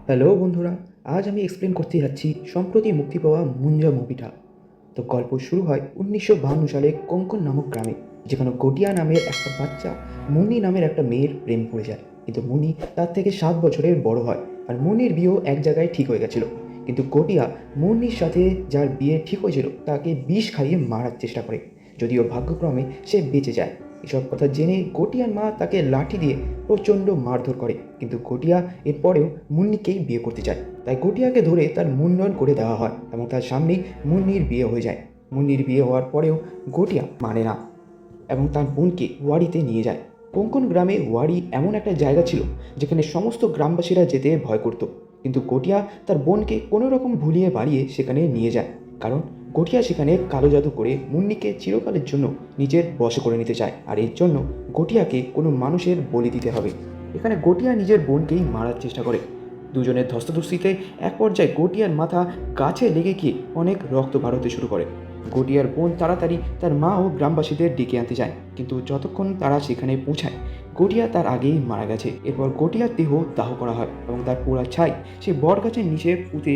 Hello বন্ধুরা, আজ আমি এক্সপ্লেন করতে যাচ্ছি সম্প্রতি মুক্তি পাওয়া মুঞ্জা মুভিটা। তো গল্প শুরু হয় 1952 সালে কোঙ্কন নামক গ্রামে, যেখানে গটিয়া নামের একটা বাচ্চা মুন্নি নামের একটা মেয়ের প্রেম পড়ে যায়। কিন্তু মুন্নি তার থেকে 7 বছরের বড় হয়, আর মুন্নির বিয়েও এক জায়গায় ঠিক হয়ে গেছিল। কিন্তু গটিয়া মুন্নির সাথে যার বিয়ে ঠিক হয়েছিল তাকে বিষ খাইয়ে মারার চেষ্টা করে, যদিও ভাগ্যক্রমে সে বেঁচে যায়। এসব কথা জেনে গটিয়ার মা তাকে লাঠি দিয়ে প্রচণ্ড মারধর করে, কিন্তু গটিয়া এরপরেও মুন্নিকেই বিয়ে করতে চায়। তাই গটিয়াকে ধরে তার মুন্ডন করে দেওয়া হয় এবং তার সামনেই মুন্নির বিয়ে হয়ে যায়। মুন্নির বিয়ে হওয়ার পরেও গটিয়া মানে না এবং তার বোনকে ওয়ারিতে নিয়ে যায়। কোঙ্কন গ্রামে ওয়ারি এমন একটা জায়গা ছিল যেখানে সমস্ত গ্রামবাসীরা যেতে ভয় করত, কিন্তু গটিয়া তার বোনকে কোনো রকম ভুলিয়ে বাড়িয়ে সেখানে নিয়ে যায়, কারণ গটিয়া সেখানে কালো জাদু করে মুন্নিকে চিরকালের জন্য নিজের বশে করে নিতে চায়, আর এর জন্য গটিয়াকে কোনো মানুষের বলি দিতে হবে। এখানে গটিয়া নিজের বোনকেই মারার চেষ্টা করে। দুজনের ধস্তাধস্তিতে এক পর্যায়ে গটিয়ার মাথা গাছে লেগে গিয়ে অনেক রক্ত বার হতে শুরু করে। গটিয়ার বোন তাড়াতাড়ি তার মা ও গ্রামবাসীদের ডেকে আনতে যায়, কিন্তু যতক্ষণ তারা সেখানে পৌঁছায় গটিয়া তার আগেই মারা গেছে। এরপর গটিয়ার দেহ দাহ করা হয় এবং তার পোড়া ছাই সেই বট গাছের নিচে পুঁতে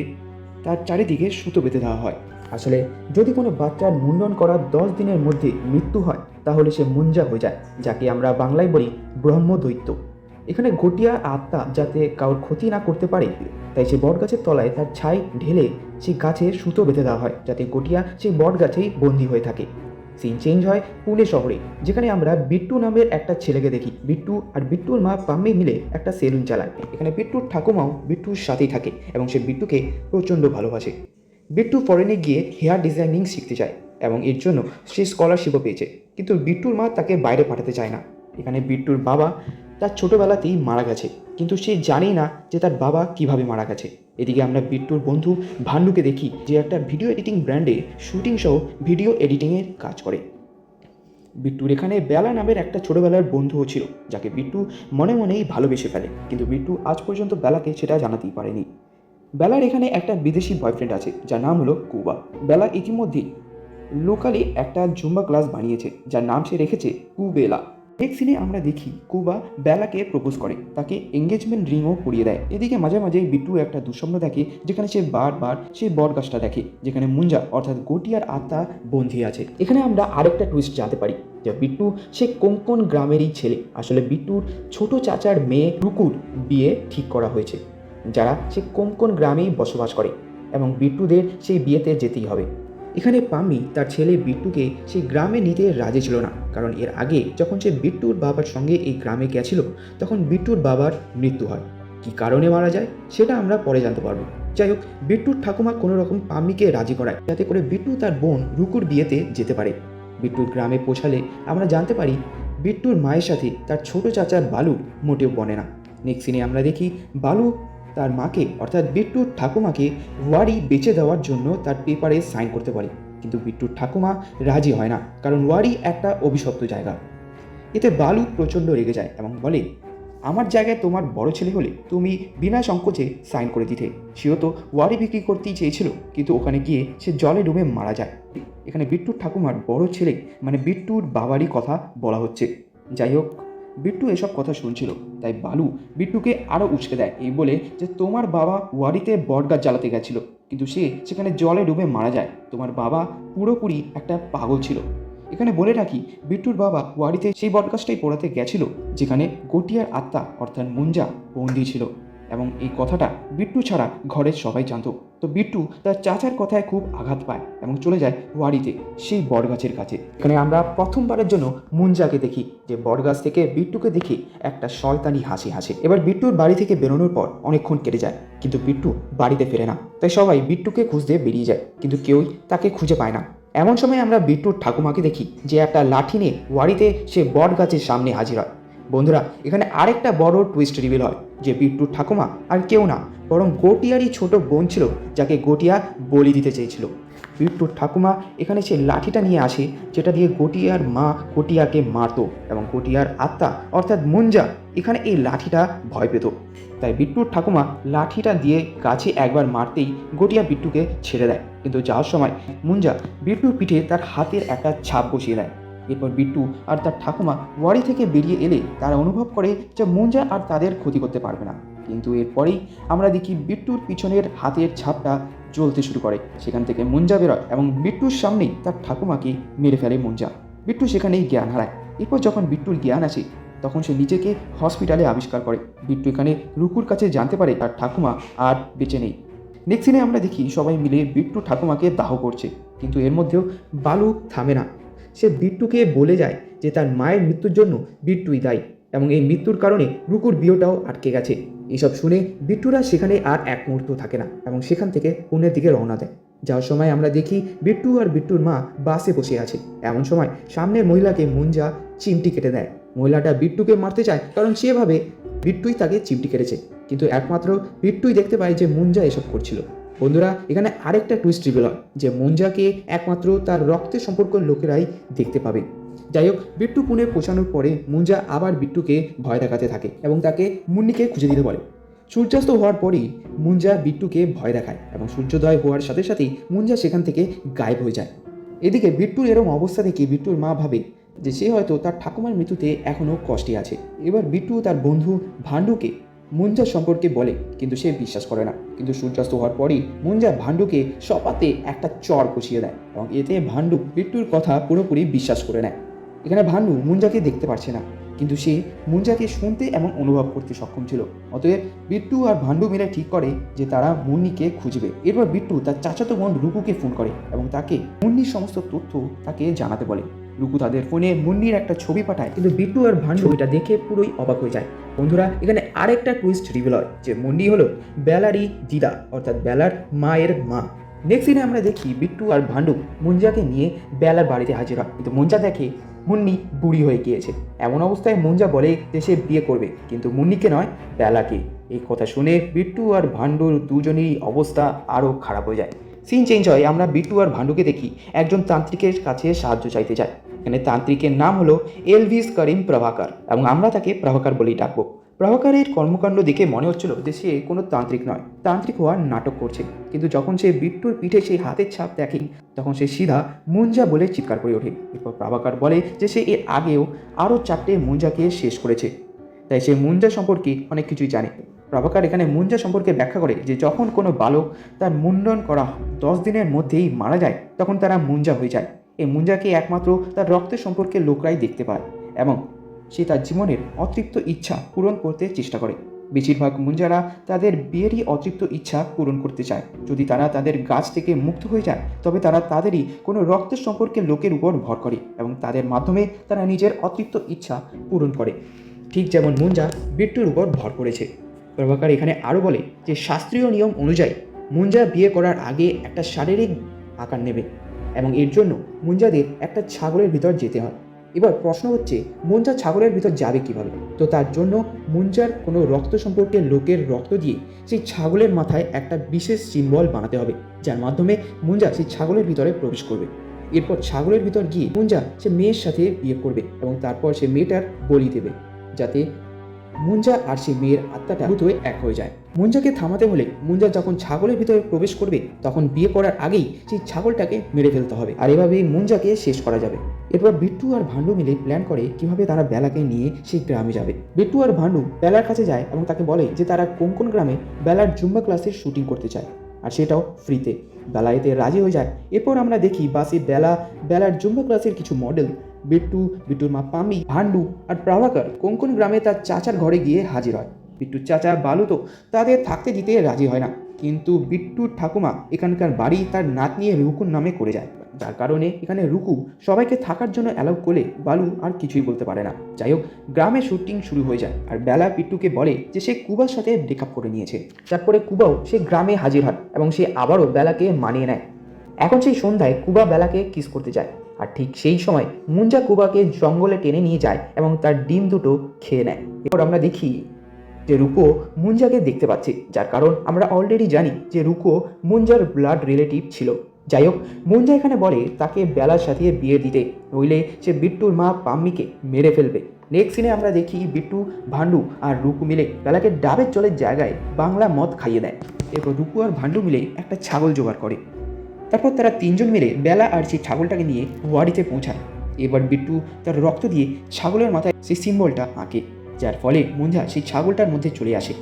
তার চারিদিকে সুতো বেঁধে দেওয়া হয়। আসলে যদি কোনো বাচ্চার মুন্ডন করার 10 দিনের মধ্যে মৃত্যু হয় তাহলে সে মুঞ্জা হয়ে যায়, যাকে আমরা বাংলায় বলি ব্রহ্মদৈত্য। এখানে গটিয়া আত্মা যাতে কারোর ক্ষতি না করতে পারে, তাই সেই বট গাছের তলায় তার ছাই ঢেলে সেই গাছে সুতো বেঁধে দেওয়া হয়, যাতে গটিয়া সেই বট গাছেই বন্দী হয়ে থাকে। সিন চেঞ্জ হয় পুনে শহরে, যেখানে আমরা বিট্টু নামের একটা ছেলেকে দেখি। বিট্টু আর বিট্টুর মা পাম্মি মিলে একটা সেলুন চালায়। এখানে বিট্টুর ঠাকুমাও বিট্টুর সাথেই থাকে এবং সে বিট্টুকে প্রচণ্ড ভালোবাসে। বিট্টু ফরেনে গিয়ে হেয়ার ডিজাইনিং শিখতে চায় এবং এর জন্য সে স্কলারশিপও পেয়েছে, কিন্তু বিট্টুর মা তাকে বাইরে পাঠাতে চায় না। এখানে বিট্টুর বাবা তার ছোটোবেলাতেই মারা গেছে, কিন্তু সে জানেই না যে তার বাবা কিভাবে মারা গেছে। এদিকে আমরা বিট্টুর বন্ধু ভান্ডুকে দেখি, যে একটা ভিডিও এডিটিং ব্র্যান্ডে শুটিং সহ ভিডিও এডিটিংয়ের কাজ করে। বিট্টুর এখানে বেলা নামের একটা ছোটোবেলার বন্ধুও ছিল, যাকে বিট্টু মনে মনেই ভালোবেসে ফেলে, কিন্তু বিট্টু আজ পর্যন্ত বেলাকে সেটা জানাতেই পারেনি। বেলার এখানে একটা বিদেশি বয়ফ্রেন্ড আছে যার নাম হলো কুবা। বেলা ইতিমধ্যেই লোকালি একটা জুম্বা ক্লাস বানিয়েছে, যার নাম সে রেখেছে কুবেলা। নেক্সট সিনে আমরা দেখি কুবা বেলাকে প্রপোজ করে, তাকে এঙ্গেজমেন্ট রিংও পরিয়ে দেয়। এদিকে মাঝে মাঝে বিট্টু একটা দুঃস্বপ্ন দেখে, যেখানে সে বারবার সেই বট গাছটা দেখে যেখানে মুঞ্জা অর্থাৎ গটিয়ার আত্মা বন্দী আছে। এখানে আমরা আরেকটা টুইস্ট জানতে পারি যে বিট্টু সে কোঙ্কন গ্রামেরই ছেলে। আসলে বিট্টুর ছোট চাচার মেয়ে রুকুর বিয়ে ঠিক করা হয়েছে, যারা সে কোঙ্কন গ্রামেই বসবাস করে, এবং বিট্টুদের সেই বিয়েতে যেতেই হবে। এখানে পাম্মি তার ছেলে বিট্টুকে সেই গ্রামে নিতে রাজি ছিল না, কারণ এর আগে যখন সে বিট্টুর বাবার সঙ্গে এই গ্রামে গেছিল তখন বিট্টুর বাবার মৃত্যু হয়। কী কারণে মারা যায় সেটা আমরা পরে জানতে পারবো। যাই হোক, বিট্টুর ঠাকুমা কোনো রকম পাম্মিকে রাজি করায় যাতে করে বিট্টু তার বোন রুকুর বিয়েতে যেতে পারে। বিট্টুর গ্রামে পৌঁছালে আমরা জানতে পারি বিট্টুর মায়ের সাথে তার ছোট চাচার বালু মোটেও বনে না। নেক্সট সিনে আমরা দেখি বালু তার মাকে অর্থাৎ বিট্টুর ঠাকুমাকে ওয়ারি বেচে দেওয়ার জন্য তার পেপারে সাইন করতে পারে, কিন্তু বিট্টুর ঠাকুমা রাজি হয় না, কারণ ওয়ারি একটা অভিশপ্ত জায়গা। এতে বালু প্রচণ্ড রেগে যায় এবং বলে, আমার জায়গায় তোমার বড় ছেলে হলে তুমি বিনা সংকোচে সাইন করে দিতে। সেও তো ওয়ারি বিক্রি করতেই চেয়েছিল, কিন্তু ওখানে গিয়ে সে জলে ডুবে মারা যায়। এখানে বিট্টুর ঠাকুমার বড় ছেলে মানে বিট্টুর বাবারই কথা বলা হচ্ছে। যাই হোক, বিট্টু এসব কথা শুনছিল, তাই বালু বিট্টুকে আরও উস্কে দেয় এই বলে যে তোমার বাবা ওয়ারিতে বটগাছ জ্বালাতে গেছিল, কিন্তু সে সেখানে জলে ডুবে মারা যায়। তোমার বাবা পুরোপুরি একটা পাগল ছিল। এখানে বলে রাখি, বিট্টুর বাবা ওয়ারিতে সেই বটগাছটাই পোড়াতে গেছিল যেখানে গটিয়ার আত্মা অর্থাৎ মুঞ্জা বন্দি ছিল, এবং এই কথাটা বিট্টু ছাড়া ঘরের সবাই জানত। তো বিট্টু তার চাচার কথায় খুব আঘাত পায় এবং চলে যায় ওয়ারিতে সেই বটগাছের কাছে। এখানে আমরা প্রথমবারের জন্য মুঞ্জাকে দেখি, যে বটগাছ থেকে বিট্টুকে দেখে একটা শয়তানি হাসি হাসে। এবার বিট্টুর বাড়ি থেকে বেরোনোর পর অনেকক্ষণ কেটে যায়, কিন্তু বিট্টু বাড়িতে ফেরে না। তাই সবাই বিট্টুকে খুঁজতে বেরিয়ে যায়, কিন্তু কেউই তাকে খুঁজে পায় না। এমন সময় আমরা বিট্টুর ঠাকুমাকে দেখি, যে একটা লাঠি নিয়ে ওয়ারিতে সে বট গাছের সামনে হাজির হয়। বন্ধুরা, এখানে আরেকটা বড় টুইস্ট রিভিল হয়, যে বিট্টুর ঠাকুমা আর কেউ না, বরং গটিয়ারই ছোট বোন ছিল, যাকে গটিয়া বলি দিতে চেয়েছিল। বিট্টুর ঠাকুমা এখানে সে লাঠিটা নিয়ে আসে, যেটা দিয়ে গটিয়ার মা গটিয়াকে মারতো, এবং গটিয়ার আত্মা অর্থাৎ মুঞ্জা এখানে এই লাঠিটা ভয় পেত। তাই বিট্টুর ঠাকুমা লাঠিটা দিয়ে গাছে একবার মারতেই গটিয়া বিট্টুকে ছেড়ে দেয়, কিন্তু যাওয়ার সময় মুঞ্জা বিট্টুর পিঠে তার হাতের একটা ছাপ বসিয়ে দেয়। এরপর বিট্টু আর তার ঠাকুমা ওয়ারি থেকে বেরিয়ে এলে তারা অনুভব করে যে মুঞ্জা আর তাদের ক্ষতি করতে পারবে না। কিন্তু এরপরেই আমরা দেখি বিট্টুর পিছনের হাতের ছাপটা জ্বলতে শুরু করে। সেখান থেকে মুঞ্জা বেরোয় এবং বিট্টুর সামনেই তার ঠাকুমাকে মেরে ফেলে মুঞ্জা। বিট্টু সেখানেই জ্ঞান হারায়। এরপর যখন বিট্টুর জ্ঞান আসে তখন সে নিজেকে হসপিটালে আবিষ্কার করে। বিট্টু এখানে রুকুর কাছে জানতে পারে তার ঠাকুমা আর বেঁচে নেই। নেক্সট সিনে আমরা দেখি সবাই মিলে বিট্টু ঠাকুমাকে দাহ করছে, কিন্তু এর মধ্যেও বালু থামে না। সে বিট্টুকে বলে যায় যে তার মায়ের মৃত্যুর জন্য বিট্টুই দায়ী এবং এই মৃত্যুর কারণে রুকুর বিয়েটাও আটকে গেছে। এসব শুনে বিট্টুরা সেখানে আর এক মুহূর্ত থাকে না এবং সেখান থেকে পুনের দিকে রওনা দেয়। যাওয়ার সময় আমরা দেখি বিট্টু আর বিট্টুর মা বাসে বসে আছে। এমন সময় সামনের মহিলাকে মুঞ্জা চিমটি কেটে দেয়। মহিলাটা বিট্টুকে মারতে চায় কারণ সে ভাবে বিট্টুই তাকে চিমটি কেটেছে, কিন্তু একমাত্র বিট্টুই দেখতে পায় যে মুঞ্জা এসব করছিল। বন্ধুরা, এখানে আরেকটা টুইস্ট রিভিল হয় যে মুঞ্জাকে একমাত্র তার রক্তের সম্পর্কের লোকেরাই দেখতে পাবে। যাই হোক, বিট্টু পুনে পৌঁছানোর পরে মুঞ্জা আবার বিট্টুকে ভয় দেখাতে থাকে এবং তাকে মুন্নিকে খুঁজে দিতে বলে। সূর্যাস্ত হওয়ার পরেই মুঞ্জা বিট্টুকে ভয় দেখায় এবং সূর্যোদয় হওয়ার সাথে সাথেই মুঞ্জা সেখান থেকে গায়েব হয়ে যায়। এদিকে বিট্টুর এরকম অবস্থা দেখে বিট্টুর মা ভাবে যে সে হয়তো তার ঠাকুমার মৃত্যুতে এখনও কষ্টে আছে। এবার বিট্টু তার বন্ধু ভান্ডুকে মুঞ্জার সম্পর্কে বলে, কিন্তু সে বিশ্বাস করে না। কিন্তু সূর্যাস্ত হওয়ার পরেই মুঞ্জা ভান্ডুকে সপাতে একটা চড় কষিয়ে দেয় এবং এতে ভান্ডু বিট্টুর কথা পুরোপুরি বিশ্বাস করে নেয়। এখানে ভান্ডু মুঞ্জাকে দেখতে পারছে না, কিন্তু সে মুঞ্জাকে শুনতে এবং অনুভব করতে সক্ষম ছিল। অতএব বিট্টু আর ভান্ডু মিলে ঠিক করে যে তারা মুন্নিকে খুঁজবে। এরপর বিট্টু তার চাচাতো বোন রুকুকে ফোন করে এবং তাকে মুন্নির সমস্ত তথ্য তাকে জানাতে বলে। রুকু তাদের ফোনে মুন্নির একটা ছবি পাঠায়, কিন্তু বিট্টু আর ভান্ডু এটা দেখে পুরোই অবাক হয়ে যায়। বন্ধুরা, এখানে আরেকটা টুইস্ট রিভিল হয় যে মুন্নি হলো বেলারই দিদা, অর্থাৎ বেলার মায়ের মা। নেক্সট দিনে আমরা দেখি বিট্টু আর ভান্ডু মুঞ্জাকে নিয়ে বেলার বাড়িতে হাজির হয়, কিন্তু মুঞ্জা দেখে মুন্নি বুড়ি হয়ে গিয়েছে। এমন অবস্থায় মুঞ্জা বলে যে সে বিয়ে করবে, কিন্তু মুন্নিকে নয়, বেলাকে। এই কথা শুনে বিট্টু আর ভান্ডুর দুজনেরই অবস্থা আরও খারাপ হয়ে যায়। সিন চেঞ্জ হয়, আমরা বিট্টু আর ভান্ডুকে দেখি একজন তান্ত্রিকের কাছে সাহায্য চাইতে যায়। এখানে তান্ত্রিকের নাম হলো এলভিস করিম প্রভাকর এবং আমরা তাকে প্রভাকর বলেই ডাকবো। প্রভাকরের কর্মকাণ্ড দেখে মনে হচ্ছিল যে সে কোনো তান্ত্রিক নয়, তান্ত্রিক হওয়ার নাটক করছে। কিন্তু যখন সে বিট্টুর পিঠে সেই হাতের ছাপ দেখে তখন সে সিধা মুঞ্জা বলে চিৎকার করে ওঠে। এরপর প্রভাকর বলে যে সে এর আগেও আরও 4টে মুঞ্জাকে শেষ করেছে, তাই সে মুঞ্জা সম্পর্কে অনেক কিছুই জানে। প্রভাকর এখানে মুঞ্জা সম্পর্কে ব্যাখ্যা করে যে যখন কোনো বালক তার মুন্ডন করা 10 দিনের মধ্যেই মারা যায় তখন তারা মুঞ্জা হয়ে যায়। এই মুঞ্জাকে একমাত্র তার রক্তের সম্পর্কে লোকরাই দেখতে পায় এবং সে তার জীবনের অতৃপ্ত ইচ্ছা পূরণ করতে চেষ্টা করে। বেশিরভাগ মুঞ্জারা তাদের বিয়েরই অতৃপ্ত ইচ্ছা পূরণ করতে চায়। যদি তারা তাদের গাছ থেকে মুক্ত হয়ে যায় তবে তারা তাদেরই কোনো রক্তের সম্পর্কে লোকের উপর ভর করে এবং তাদের মাধ্যমে তারা নিজের অতৃপ্ত ইচ্ছা পূরণ করে, ঠিক যেমন মুঞ্জা বিট্টুর উপর ভর করেছে। প্রভাকর এখানে আরও বলে যে শাস্ত্রীয় নিয়ম অনুযায়ী মুঞ্জা বিয়ে করার আগে একটা শারীরিক আকার নেবে এবং এর জন্য মুঞ্জাদের একটা ছাগলের ভিতর যেতে হয়। এবার প্রশ্ন হচ্ছে মুঞ্জা ছাগলের ভিতর যাবে কিভাবে? তো তার জন্য মুঞ্জার কোনো রক্ত সম্পর্কে লোকের রক্ত দিয়ে সেই ছাগলের মাথায় একটা বিশেষ সিম্বল বানাতে হবে, যার মাধ্যমে মুঞ্জা সেই ছাগলের ভিতরে প্রবেশ করবে। এরপর ছাগলের ভিতর গিয়ে মুঞ্জা সে মেয়ের সাথে বিয়ে করবে এবং তারপর সে মেয়েটার বলি দেবে, যাতে মুঞ্জা আর সেই মেয়ের আত্মাটা ভূত হয়ে এক হয়ে যায়। মুঞ্জাকে থামাতে হলে মুঞ্জা যখন ছাগলের ভিতরে প্রবেশ করবে তখন বিয়ে করার আগেই সেই ছাগলটাকে মেরে ফেলতে হবে, আর এভাবেই মুঞ্জাকে শেষ করা যাবে। এরপর বিট্টু আর ভান্ডু মিলে প্ল্যান করে কিভাবে তারা বেলাকে নিয়ে সেই গ্রামে যাবে। বিট্টু আর ভান্ডু বেলার কাছে যায় এবং তাকে বলে যে তারা কোন গ্রামে বেলার জুম্বা ক্লাসের শুটিং করতে চায়, আর সেটাও ফ্রিতে। বেলা এতে রাজি হয়ে যায়। এরপর আমরা দেখি বাসে বেলার জুম্বা ক্লাসের কিছু মডেল বিট্টু, বিট্টুর মা পাম্মি, ভান্ডু আর প্রভাকর কোন গ্রামে তার চাচার ঘরে গিয়ে হাজির হয়। বিট্টুর চাচা বালু তো তাদের থাকতে দিতে রাজি হয় না, কিন্তু বিট্টুর ঠাকুমা এখানকার বাড়ি তার নাতনি রুকুর নামে করে যায়, যার কারণে এখানে রুকু সবাইকে থাকার জন্য অ্যালাউ করলে বালু আর কিছুই বলতে পারে না। যাই হোক, গ্রামে শুটিং শুরু হয়ে যায় আর বেলা বিট্টুকে বলে যে সে কুবার সাথে ব্রেকআপ করে নিয়েছে। তারপরে কুবাও সে গ্রামে হাজির হয় এবং সে আবারও বেলাকে মানিয়ে নেয়। এখন সেই সন্ধ্যায় কুবা বেলাকে কিস করতে যায়, আর ঠিক সেই সময় মুঞ্জা কুবাকে জঙ্গলে টেনে নিয়ে যায় এবং তার ডিম দুটো খেয়ে নেয়। এরপর আমরা দেখি যে রুকো মুঞ্জাকে দেখতে পাচ্ছে, যার কারণ আমরা অলরেডি জানি যে রুকো মুঞ্জার ব্লাড রিলেটিভ ছিল। যাই হোক, মুঞ্জা এখানে বলে তাকে বেলার সাথে বিয়ে দিতে, নইলে সে বিট্টুর মা পাম্মিকে মেরে ফেলবে। নেক্সট সিনে আমরা দেখি বিট্টু, ভান্ডু আর রুকু মিলে বেলাকে ডাবের জলের জায়গায় বাংলা মদ খাইয়ে দেয়। এরপর রুকু আর ভান্ডু মিলে একটা ছাগল জোগাড় করে। তারপর তারা 3জন মিলে বেলা আর সেই ছাগলটাকে নিয়ে ওয়াড়িতে পৌঁছায়। এবার বিট্টু তার রক্ত দিয়ে ছাগলের মাথায় সেই সিম্বলটা আঁকে, যার ফলে মুঞ্জা সেই ছাগলটার মধ্যে চলে আসে।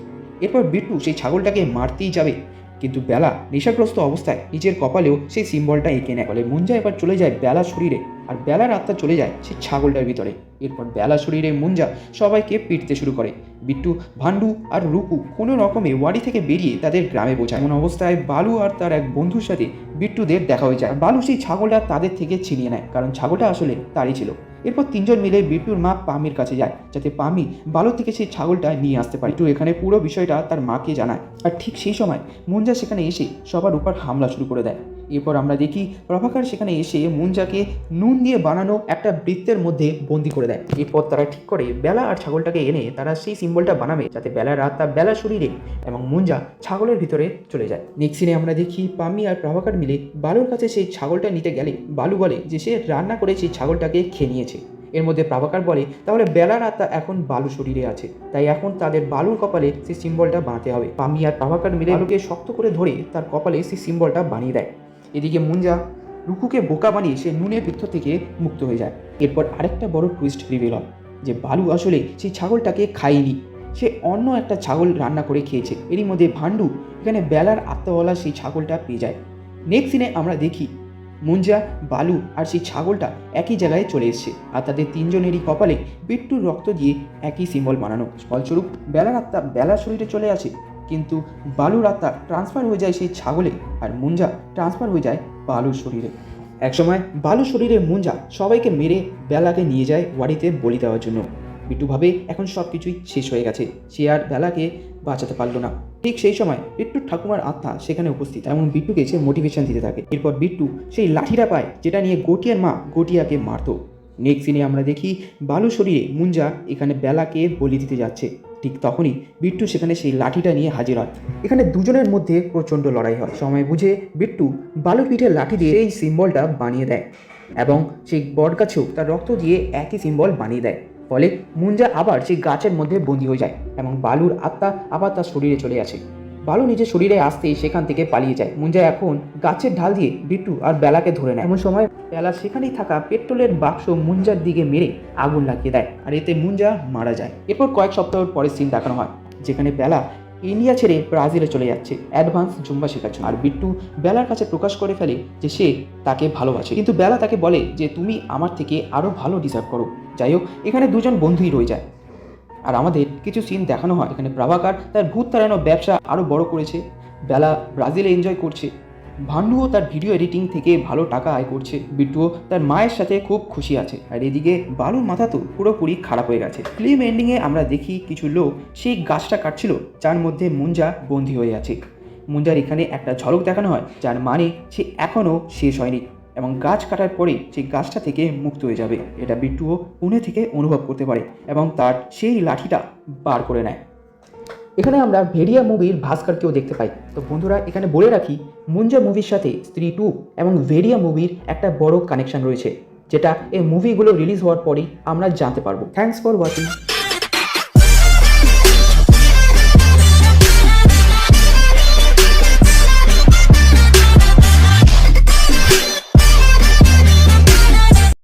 এরপর বিট্টু সেই ছাগলটাকে মারতেই যাবে, কিন্তু বেলা নেশাগ্রস্ত অবস্থায় নিজের কপালেও সেই সিম্বলটা এঁকে নেয়। ফলে মুঞ্জা এবার চলে যায় বেলার শরীরে, আর বেলার আত্মা চলে যায় সেই ছাগলটার ভিতরে। এরপর বেলা শরীরে মুঞ্জা সবাইকে পিটতে শুরু করে। বিট্টু, ভান্ডু আর রুকু কোনো রকমে ওয়াড়ি থেকে বেরিয়ে তাদের গ্রামে পৌঁছায়। এমন অবস্থায় বালু আর তার এক বন্ধুর সাথে বিট্টুদের দেখা হয়ে যায়। বালু সেই ছাগলটা তাদের থেকে ছিনিয়ে নেয়, কারণ ছাগলটা আসলে তারই ছিল। এরপর তিনজন মিলে বিট্টুর মা পামির কাছে যায়, যাতে পামি বালুর থেকে সেই ছাগলটা নিয়ে আসতে পারে। বিট্টু এখানে পুরো বিষয়টা তার মাকে জানায়, আর ঠিক সেই সময় মুঞ্জা সেখানে এসে সবার উপর হামলা শুরু করে দেয়। এরপর আমরা দেখি প্রভাকর সেখানে এসে মুঞ্জাকে নুন দিয়ে বানানো একটা বৃত্তের মধ্যে বন্দি করে দেয়। এরপর তারা ঠিক করে বেলা আর ছাগলটাকে এনে তারা সেই সিম্বলটা বানাবে, যাতে বেলার আত্মা বেলা শরীরে এবং মুঞ্জা ছাগলের ভিতরে চলে যায়। নেক্সট সিনে আমরা দেখি পামি আর প্রভাকর মিলে বালুর কাছে সেই ছাগলটা নিতে গেলে বালু বলে যে সে রান্না করে সেই ছাগলটাকে খেয়ে নিয়েছে। এর মধ্যে প্রভাকর বলে তাহলে বেলার আত্মা এখন বালু শরীরে আছে, তাই এখন তাদের বালুর কপালে সেই সিম্বলটা বানাতে হবে। পামি আর প্রভাকর মিলে বালুকে শক্ত করে ধরে তার কপালে সেই সিম্বলটা বানিয়ে দেয়। এদিকে মুঞ্জা রুকুকে বোকা বানিয়ে সে নুনের বৃত্ত থেকে মুক্ত হয়ে যায়। এরপর আরেকটা বড় টুইস্ট রিভিল হয় যে বালু আসলে সেই ছাগলটাকে খায়নি, সে অন্য একটা ছাগল রান্না করে খেয়েছে। এরই মধ্যে ভান্ডু এখানে বেলার আত্মাওয়ালা সেই ছাগলটা পেয়ে যায়। নেক্সট সিনে আমরা দেখি মুঞ্জা, বালু আর সেই ছাগলটা একই জায়গায় চলে এসছে, আর তাদের তিনজনেরই কপালে বিট্টুর রক্ত দিয়ে একই সিম্বল বানানো। ফলস্বরূপ বেলার আত্মা বেলার শরীরে চলে আসে, কিন্তু বালুর আত্মা ট্রান্সফার হয়ে যায় সেই ছাগলে, আর মুঞ্জা ট্রান্সফার হয়ে যায় বালুর শরীরে। একসময় বালু শরীরে মুঞ্জা সবাইকে মেরে বেলাকে নিয়ে যায় ওয়াড়িতে বলি দেওয়ার জন্য। বিট্টু ভাবে এখন সব কিছুই শেষ হয়ে গেছে, সে আর বেলাকে বাঁচাতে পারলো না। ঠিক সেই সময় বিট্টুর ঠাকুমার আত্মা সেখানে উপস্থিত এবং বিট্টুকে সে মোটিভেশন দিতে থাকে। এরপর বিট্টু সেই লাঠিটা পায় যেটা নিয়ে গটিয়ার মা গটিয়াকে মারতো। নেক্সট সিনে আমরা দেখি বালু শরীরে মুঞ্জা এখানে বেলাকে বলি দিতে যাচ্ছে। ঠিক তখনই বিট্টু সেখানে সেই লাঠিটা নিয়ে হাজির হয়। এখানে দুজনের মধ্যে প্রচণ্ড লড়াই হয়। সময় বুঝে বিট্টু বালুর পিঠে লাঠি দিয়ে এই সিম্বলটা বানিয়ে দেয় এবং সেই বট গাছেও তার রক্ত দিয়ে একই সিম্বল বানিয়ে দেয়। ফলে মুঞ্জা আবার সেই গাছের মধ্যে বন্দী হয়ে যায় এবং বালুর আত্মা আবার তার শরীরে চলে আসে। বালু নিজের শরীরে আসতেই সেখান থেকে পালিয়ে যায়। মুঞ্জা এখন গাছের ঢাল দিয়ে বিট্টু আর বেলাকে ধরে নেয়। এমন সময় বেলা সেখানেই থাকা পেট্রোলের বাক্স মুঞ্জার দিকে মেরে আগুন লাগিয়ে দেয়, আর এতে মুঞ্জা মারা যায়। এরপর কয়েক সপ্তাহ পরের সিন দেখানো হয়, যেখানে বেলা ইন্ডিয়া ছেড়ে ব্রাজিলে চলে যাচ্ছে অ্যাডভান্স জুম্বা শেখার জন্য। আর বিট্টু বেলার কাছে প্রকাশ করে ফেলে যে সে তাকে ভালোবাসে, কিন্তু বেলা তাকে বলে যে তুমি আমার থেকে আরও ভালো ডিজার্ভ করো। যাই হোক, এখানে দুজন বন্ধুই রয়ে যায়। আর আমাদের কিছু সিন দেখানো হয়, এখানে প্রভাকর তার ভূত তাড়ানো ব্যবসা আরও বড় করেছে, বেলা ব্রাজিলে এনজয় করছে, ভান্ডুও তার ভিডিও এডিটিং থেকে ভালো টাকা আয় করছে, বিট্টুও তার মায়ের সাথে খুব খুশি আছে, আর এদিকে বালুর মাথা তো পুরোপুরি খারাপ হয়ে গেছে। ফিল্ম এন্ডিংয়ে আমরা দেখি কিছু লোক সেই গাছটা কাটছিল যার মধ্যে মুঞ্জা বন্দী হয়ে আছে। মুঞ্জার এখানে একটা ঝলক দেখানো হয়, যার মানে সে এখনও শেষ হয়নি এবং গাছ কাটার পরে সেই গাছটা থেকে মুক্ত হয়ে যাবে। এটা বিট্টুও পুনে থেকে অনুভব করতে পারে এবং তার সেই লাঠিটা বার করে নেয়। এখানে আমরা ভেরিয়া মুভির ভাস্করকেও দেখতে পাই। তো বন্ধুরা, এখানে বলে রাখি মুঞ্জা মুভির সাথে স্ত্রী 2 এবং ভেরিয়া মুভির একটা বড় কানেকশন রয়েছে, যেটা এই মুভিগুলো রিলিজ হওয়ার পরেই আমরা জানতে পারবো। Thanks for watching.